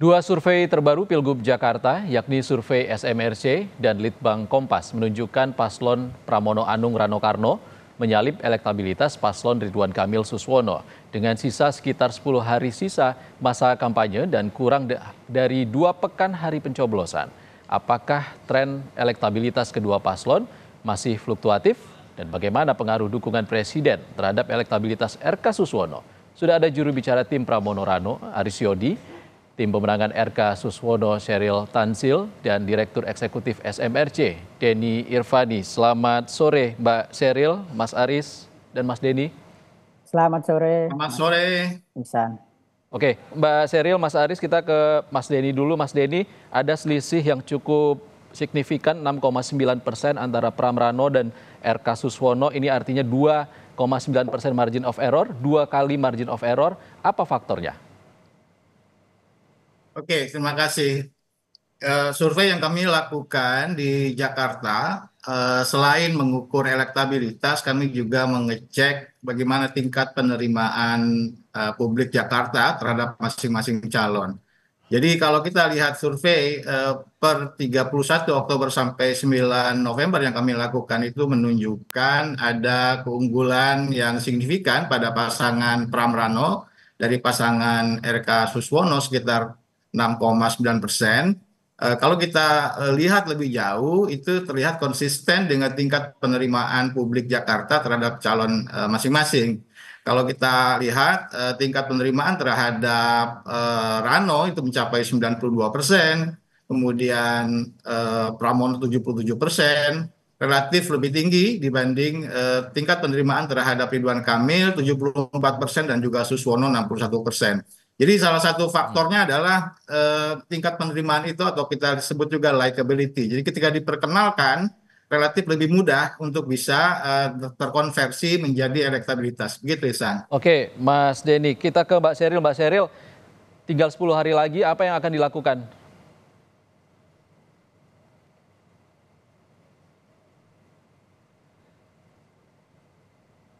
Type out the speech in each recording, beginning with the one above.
Dua survei terbaru Pilgub Jakarta, yakni survei SMRC dan Litbang Kompas, menunjukkan paslon Pramono Anung Rano Karno menyalip elektabilitas paslon Ridwan Kamil Suswono dengan sisa sekitar 10 hari sisa masa kampanye dan kurang dari 2 pekan hari pencoblosan. Apakah tren elektabilitas kedua paslon masih fluktuatif dan bagaimana pengaruh dukungan presiden terhadap elektabilitas RK Suswono? Sudah ada juru bicara tim Pramono Rano, Aris Yodi, tim pemenangan RK Suswono Sheryl Tanzil, dan Direktur Eksekutif SMRC Denny Irvani. Selamat sore Mbak Sheryl, Mas Aris, dan Mas Denny. Selamat sore. Selamat sore. Ihsan. Oke, Mbak Sheryl, Mas Aris, kita ke Mas Denny dulu. Mas Denny, ada selisih yang cukup signifikan 6,9% antara Pram Rano dan RK Suswono. Ini artinya 2,9% margin of error, 2 kali margin of error. Apa faktornya? Oke, terima kasih. Survei yang kami lakukan di Jakarta, selain mengukur elektabilitas, kami juga mengecek bagaimana tingkat penerimaan publik Jakarta terhadap masing-masing calon. Jadi kalau kita lihat survei per 31 Oktober sampai 9 November yang kami lakukan itu menunjukkan ada keunggulan yang signifikan pada pasangan Pram Rano dari pasangan RK Suswono sekitar 6,9%. Kalau kita lihat lebih jauh, itu terlihat konsisten dengan tingkat penerimaan publik Jakarta terhadap calon masing-masing. Kalau kita lihat tingkat penerimaan terhadap Rano itu mencapai 92%, kemudian Pramono 77%, relatif lebih tinggi dibanding tingkat penerimaan terhadap Ridwan Kamil 74% dan juga Suswono 61%. Jadi salah satu faktornya adalah tingkat penerimaan itu atau kita sebut juga likability. Jadi ketika diperkenalkan relatif lebih mudah untuk bisa terkonversi menjadi elektabilitas. Begitu, Ihsan. Oke, Mas Denny, kita ke Mbak Sheryl. Mbak Sheryl, tinggal 10 hari lagi, apa yang akan dilakukan?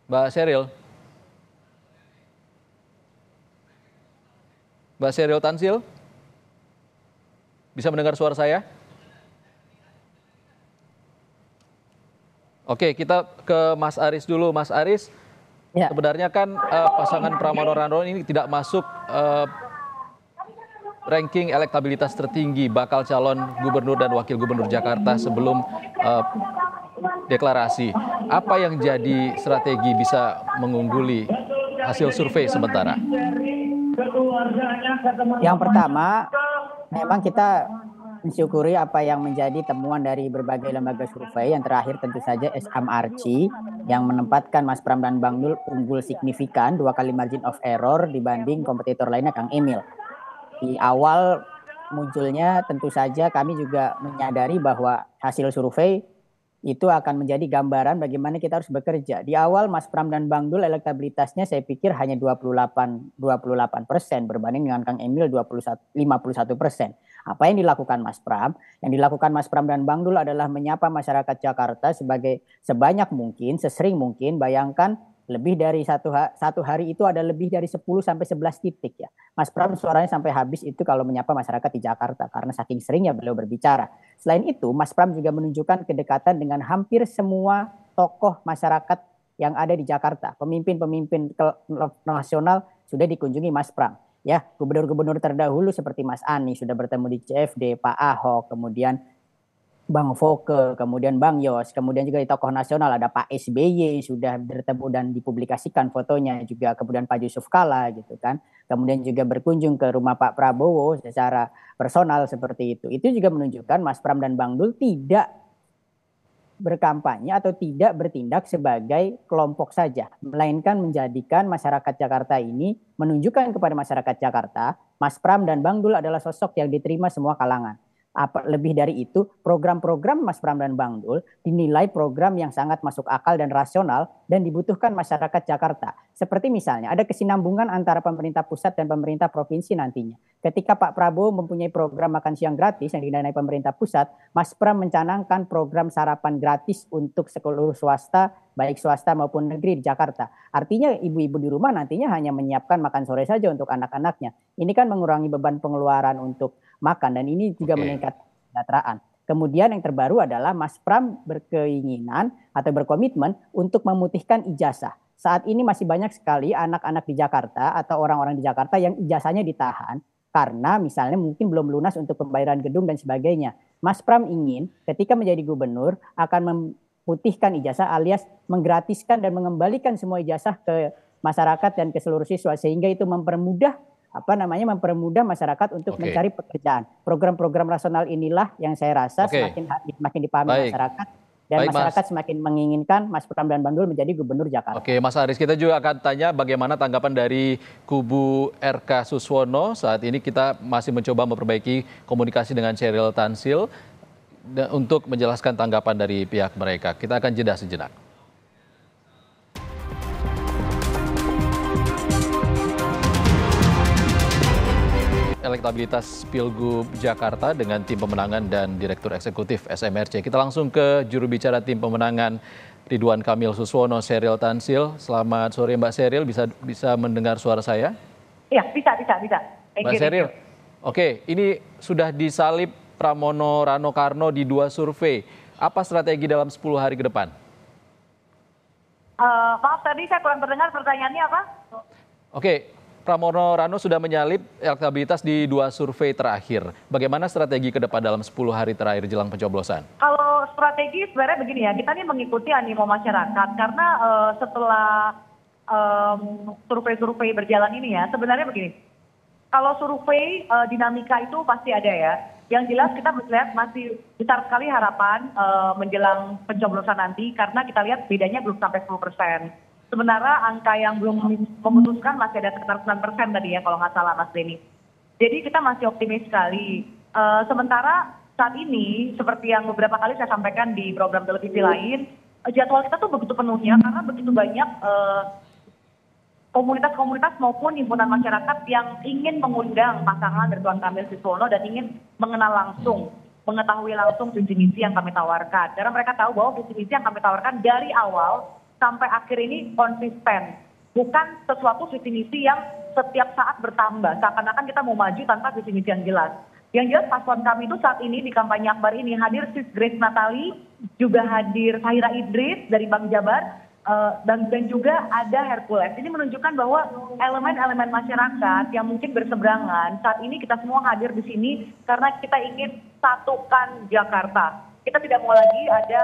Mbak Sheryl. Mbak Sheryl Tanzil, bisa mendengar suara saya? Oke, kita ke Mas Aris dulu. Mas Aris, ya. Sebenarnya kan pasangan Pramono Rano ini tidak masuk ranking elektabilitas tertinggi bakal calon gubernur dan wakil gubernur Jakarta sebelum deklarasi. Apa yang jadi strategi bisa mengungguli hasil survei sementara? Yang pertama, memang kita mensyukuri apa yang menjadi temuan dari berbagai lembaga survei. Yang terakhir tentu saja SMRC yang menempatkan Mas Pram dan Bang Dul unggul signifikan 2 kali margin of error dibanding kompetitor lainnya Kang Emil. Di awal munculnya tentu saja kami juga menyadari bahwa hasil survei itu akan menjadi gambaran bagaimana kita harus bekerja. Di awal Mas Pram dan Bang Dul elektabilitasnya saya pikir hanya 28% berbanding dengan Kang Emil 51%. Apa yang dilakukan Mas Pram? Yang dilakukan Mas Pram dan Bang Dul adalah menyapa masyarakat Jakarta sebanyak mungkin, sesering mungkin. Bayangkan lebih dari satu hari itu ada lebih dari 10 sampai 11 titik ya. Mas Pram suaranya sampai habis itu kalau menyapa masyarakat di Jakarta karena saking seringnya beliau berbicara. Selain itu, Mas Pram juga menunjukkan kedekatan dengan hampir semua tokoh masyarakat yang ada di Jakarta. Pemimpin-pemimpin nasional sudah dikunjungi Mas Pram. Ya, gubernur-gubernur terdahulu seperti Mas Anies sudah bertemu di CFD, Pak Ahok, kemudian Bang Foke, kemudian Bang Yos, kemudian juga di tokoh nasional ada Pak SBY sudah bertemu dan dipublikasikan fotonya juga, kemudian Pak Yusuf Kalla gitu kan. Kemudian juga berkunjung ke rumah Pak Prabowo secara personal seperti itu. Itu juga menunjukkan Mas Pram dan Bang Dul tidak berkampanye atau tidak bertindak sebagai kelompok saja, melainkan menjadikan masyarakat Jakarta ini menunjukkan kepada masyarakat Jakarta, Mas Pram dan Bang Dul adalah sosok yang diterima semua kalangan. Lebih dari itu, program-program Mas Pram dan Bang Dul dinilai program yang sangat masuk akal dan rasional dan dibutuhkan masyarakat Jakarta. Seperti misalnya ada kesinambungan antara pemerintah pusat dan pemerintah provinsi nantinya. ketika Pak Prabowo mempunyai program makan siang gratis yang didanai pemerintah pusat, Mas Pram mencanangkan program sarapan gratis untuk seluruh swasta, baik swasta maupun negeri di Jakarta. Artinya ibu-ibu di rumah nantinya hanya menyiapkan makan sore saja untuk anak-anaknya. Ini kan mengurangi beban pengeluaran untuk makan dan ini juga meningkatkan kesejahteraan. Kemudian yang terbaru adalah Mas Pram berkeinginan atau berkomitmen untuk memutihkan ijazah. Saat ini masih banyak sekali anak-anak di Jakarta atau orang-orang di Jakarta yang ijazahnya ditahan karena misalnya mungkin belum lunas untuk pembayaran gedung dan sebagainya. Mas Pram ingin ketika menjadi gubernur akan memutihkan ijazah alias menggratiskan dan mengembalikan semua ijazah ke masyarakat dan ke seluruh siswa sehingga itu mempermudah masyarakat untuk mencari pekerjaan. Program-program rasional inilah yang saya rasa semakin dipahami masyarakat dan masyarakat semakin menginginkan Mas Pram dan Bang Dul menjadi gubernur Jakarta. Oke, Mas Aris, kita juga akan tanya bagaimana tanggapan dari kubu RK Suswono. Saat ini kita masih mencoba memperbaiki komunikasi dengan Sheryl Tansil untuk menjelaskan tanggapan dari pihak mereka. Kita akan jeda sejenak. Elektabilitas Pilgub Jakarta dengan tim pemenangan dan Direktur Eksekutif SMRC. Kita langsung ke juru bicara tim pemenangan Ridwan Kamil Suswono, Sheryl Tansil. Selamat sore Mbak Sheryl, bisa mendengar suara saya? Iya, bisa. Mbak Sheryl, oke, ini sudah disalib Pramono Rano Karno di 2 survei. Apa strategi dalam 10 hari ke depan? Maaf, tadi saya kurang terdengar pertanyaannya apa? Oke. Pramono Rano sudah menyalip elektabilitas di 2 survei terakhir. Bagaimana strategi ke depan dalam 10 hari terakhir jelang pencoblosan? Kalau strategi sebenarnya begini ya, kita ini mengikuti animo masyarakat karena setelah survei-survei berjalan ini ya, sebenarnya begini. Kalau survei dinamika itu pasti ada ya. Yang jelas kita melihat masih besar sekali harapan menjelang pencoblosan nanti karena kita lihat bedanya belum sampai 10%. Sementara angka yang belum memutuskan masih ada sekitar 9% tadi ya kalau nggak salah Mas Denny. Jadi kita masih optimis sekali. Sementara saat ini seperti yang beberapa kali saya sampaikan di program televisi lain, jadwal kita tuh begitu penuhnya karena begitu banyak komunitas-komunitas maupun himpunan masyarakat yang ingin mengundang pasangan Ridwan Kamil Suswono dan ingin mengenal langsung, mengetahui langsung visi misi yang kami tawarkan. Karena mereka tahu bahwa visi misi yang kami tawarkan dari awal sampai akhir ini konsisten, bukan sesuatu visi misi yang setiap saat bertambah, seakan-akan kita mau maju tanpa visi misi yang jelas. Yang jelas paslon kami itu saat ini di kampanye akbar ini hadir Sis Grace Natali, juga hadir Fahira Idris dari Bank Jabar, dan juga ada Hercules. Ini menunjukkan bahwa elemen-elemen masyarakat yang mungkin berseberangan, saat ini kita semua hadir di sini karena kita ingin satukan Jakarta. Kita tidak mau lagi ada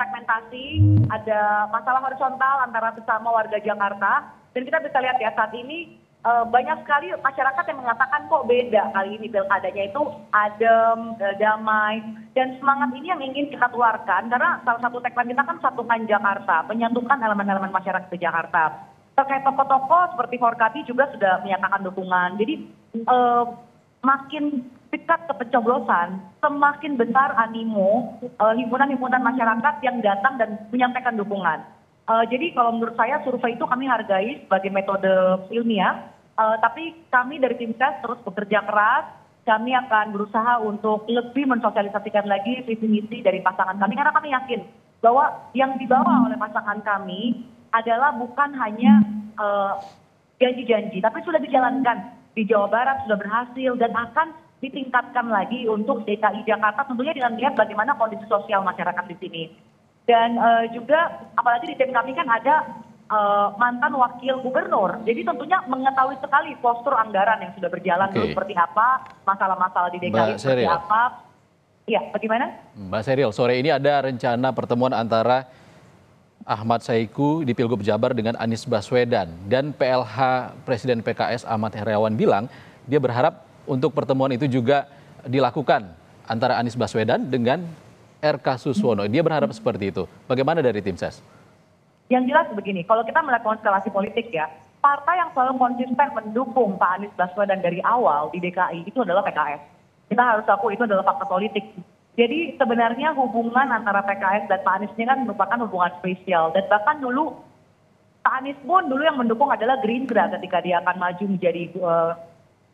segmentasi, ada masalah horizontal antara sesama warga Jakarta. Dan kita bisa lihat ya saat ini banyak sekali masyarakat yang mengatakan kok beda kali ini pilkadanya itu adem, damai. Dan semangat ini yang ingin kita keluarkan karena salah satu tagline kita kan satukan Jakarta, menyatukan elemen-elemen masyarakat di Jakarta. Terkait tokoh-tokoh seperti Forkati juga sudah menyatakan dukungan. Jadi makin dekat ke pencoblosan, semakin besar animo himpunan-himpunan masyarakat yang datang dan menyampaikan dukungan. Jadi kalau menurut saya survei itu kami hargai sebagai metode ilmiah, tapi kami dari tim ses terus bekerja keras, kami akan berusaha untuk lebih mensosialisasikan lagi visi misi dari pasangan kami, karena kami yakin bahwa yang dibawa oleh pasangan kami adalah bukan hanya janji-janji, tapi sudah dijalankan di Jawa Barat, sudah berhasil dan akan ditingkatkan lagi untuk DKI Jakarta tentunya dengan melihat bagaimana kondisi sosial masyarakat di sini. Dan juga apalagi di tim kami kan ada mantan wakil gubernur. Jadi tentunya mengetahui sekali postur anggaran yang sudah berjalan dulu seperti apa, masalah-masalah di DKI seperti apa. Iya, bagaimana? Mbak Sheryl, sore ini ada rencana pertemuan antara Ahmad Saiku di Pilgub Jabar dengan Anies Baswedan. Dan PLH Presiden PKS Ahmad Heriawan bilang dia berharap untuk pertemuan itu juga dilakukan antara Anies Baswedan dengan RK Suswono. Dia berharap seperti itu. Bagaimana dari tim ses? Yang jelas begini, kalau kita melakukan konstelasi politik ya, partai yang selalu konsisten mendukung Pak Anies Baswedan dari awal di DKI itu adalah PKS. Kita harus akui itu adalah fakta politik. Jadi sebenarnya hubungan antara PKS dan Pak Anies ini kan merupakan hubungan spesial. Dan bahkan dulu Pak Anies pun dulu yang mendukung adalah Gerindra ketika dia akan maju menjadi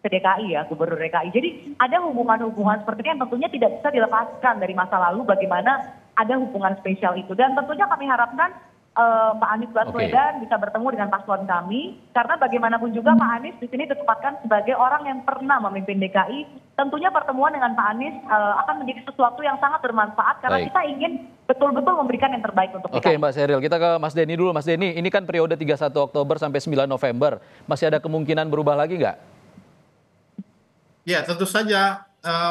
ke DKI ya, Gubernur DKI. Jadi ada hubungan-hubungan seperti ini yang tentunya tidak bisa dilepaskan dari masa lalu bagaimana ada hubungan spesial itu. Dan tentunya kami harapkan Pak Anies Baswedan bisa bertemu dengan paslon kami, karena bagaimanapun juga Pak Anies di sini ditempatkan sebagai orang yang pernah memimpin DKI. Tentunya pertemuan dengan Pak Anies akan menjadi sesuatu yang sangat bermanfaat karena kita ingin betul-betul memberikan yang terbaik untuk DKI. Oke Mbak Sheryl, kita ke Mas Denny dulu. Mas Denny, ini kan periode 31 Oktober sampai 9 November. Masih ada kemungkinan berubah lagi nggak? Ya, tentu saja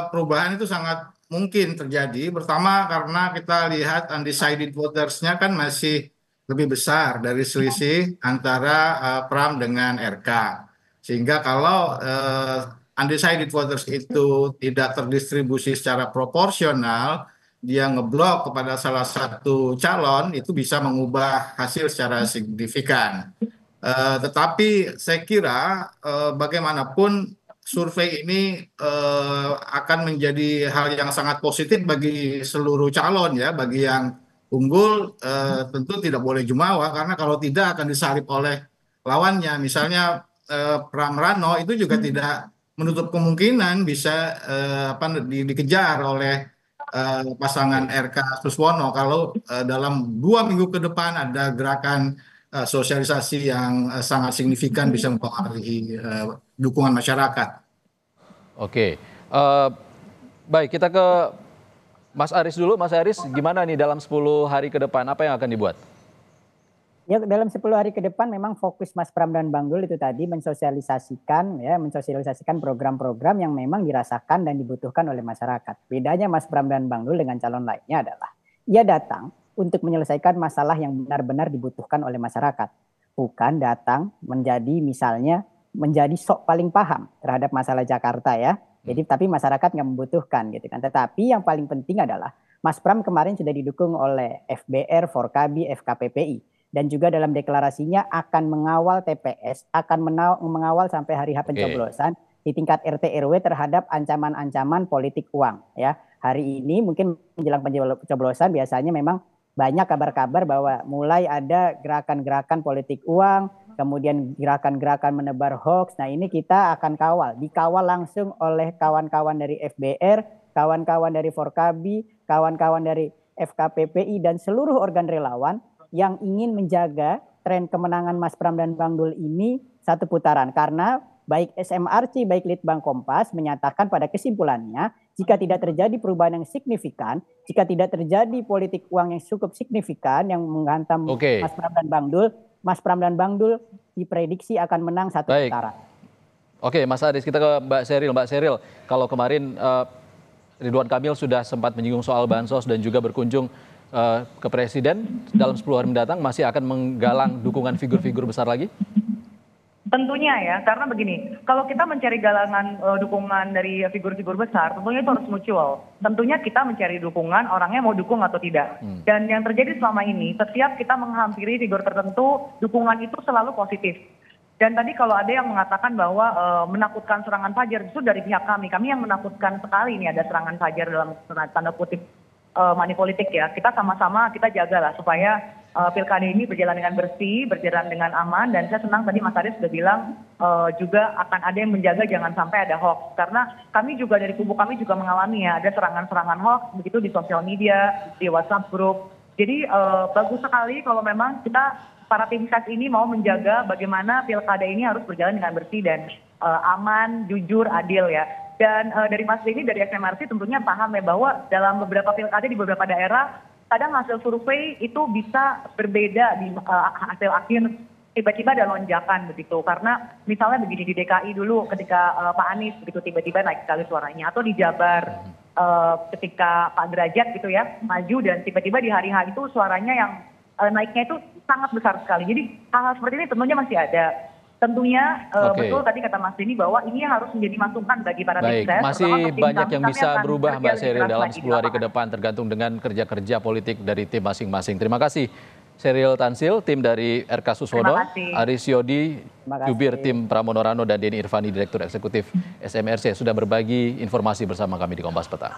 perubahan itu sangat mungkin terjadi. Pertama karena kita lihat undecided voters-nya kan masih lebih besar dari selisih antara Pram dengan RK. Sehingga kalau undecided voters itu tidak terdistribusi secara proporsional, dia ngeblok kepada salah satu calon, itu bisa mengubah hasil secara signifikan. Tetapi saya kira bagaimanapun survei ini akan menjadi hal yang sangat positif bagi seluruh calon ya, bagi yang unggul tentu tidak boleh jumawa karena kalau tidak akan disalib oleh lawannya. Misalnya Pram Rano itu juga tidak menutup kemungkinan bisa dikejar oleh pasangan RK Suswono kalau dalam 2 minggu ke depan ada gerakan sosialisasi yang sangat signifikan bisa mempengaruhi dukungan masyarakat. Oke, baik kita ke Mas Aris dulu. Mas Aris, gimana nih dalam 10 hari ke depan, apa yang akan dibuat? Ya, dalam 10 hari ke depan memang fokus Mas Pram dan Bang Dul itu tadi mensosialisasikan program-program yang memang dirasakan dan dibutuhkan oleh masyarakat. Bedanya Mas Pram dan Bang Dul dengan calon lainnya adalah ia datang untuk menyelesaikan masalah yang benar-benar dibutuhkan oleh masyarakat. Bukan datang menjadi sok paling paham terhadap masalah Jakarta ya. Jadi tapi masyarakat nggak membutuhkan gitu kan. Tetapi yang paling penting adalah Mas Pram kemarin sudah didukung oleh FBR, Forkabi, FKPPI. Dan juga dalam deklarasinya akan mengawal TPS, akan mengawal sampai hari H pencoblosan di tingkat RT RW terhadap ancaman-ancaman politik uang ya. Hari ini mungkin menjelang pencoblosan biasanya memang banyak kabar-kabar bahwa mulai ada gerakan-gerakan politik uang, kemudian gerakan-gerakan menebar hoax. Nah ini kita akan dikawal langsung oleh kawan-kawan dari FBR, kawan-kawan dari Forkabi, kawan-kawan dari FKPPI dan seluruh organ relawan yang ingin menjaga tren kemenangan Mas Pram dan Bang Dul ini satu putaran. Karena baik SMRC, baik Litbang Kompas menyatakan pada kesimpulannya, jika tidak terjadi perubahan yang signifikan, jika tidak terjadi politik uang yang cukup signifikan yang menghantam Mas Pram dan Bang Dul diprediksi akan menang satu putaran. Oke, Mas Aris, kita ke Mbak Sheryl. Mbak Sheryl, kalau kemarin Ridwan Kamil sudah sempat menyinggung soal bansos dan juga berkunjung ke Presiden, dalam 10 hari mendatang masih akan menggalang dukungan figur-figur besar lagi? Tentunya ya, karena begini, kalau kita mencari galangan dukungan dari figur-figur besar, tentunya itu harus mutual. Tentunya kita mencari dukungan, orangnya mau dukung atau tidak. Dan yang terjadi selama ini, setiap kita menghampiri figur tertentu, dukungan itu selalu positif. Dan tadi kalau ada yang mengatakan bahwa menakutkan serangan fajar, itu dari pihak kami yang menakutkan sekali ini ada serangan fajar dalam tanda kutip money politik ya. Kita sama-sama kita jagalah supaya pilkada ini berjalan dengan bersih, berjalan dengan aman, dan saya senang tadi Mas Aris sudah bilang juga akan ada yang menjaga jangan sampai ada hoax, karena kami juga dari kubu kami juga mengalami ya ada serangan-serangan hoax begitu di sosial media, di WhatsApp group. Jadi bagus sekali kalau memang kita para tim ses ini mau menjaga bagaimana pilkada ini harus berjalan dengan bersih dan aman, jujur, adil ya. Dan dari Mas Denny dari SMRC tentunya paham ya bahwa dalam beberapa pilkada di beberapa daerah kadang hasil survei itu bisa berbeda di hasil akhir, tiba-tiba ada lonjakan begitu. Karena misalnya begini di DKI dulu ketika Pak Anies begitu tiba-tiba naik sekali suaranya, atau di Jabar ketika Pak Derajat gitu ya maju dan tiba-tiba di hari H itu suaranya yang naiknya itu sangat besar sekali. Jadi hal-hal seperti ini tentunya masih ada. Tentunya betul tadi kata Mas Denny bahwa ini harus menjadi masukan bagi para tim ses. Masih banyak yang bisa berubah Mbak Sheryl dalam 10 hari ke depan tergantung dengan kerja-kerja politik dari tim masing-masing. Terima kasih Sheryl Tansil, tim dari RK Suswono, Aris Yodi, jubir tim Pramono Rano, dan Denny Irvani, Direktur Eksekutif SMRC sudah berbagi informasi bersama kami di Kompas Petang.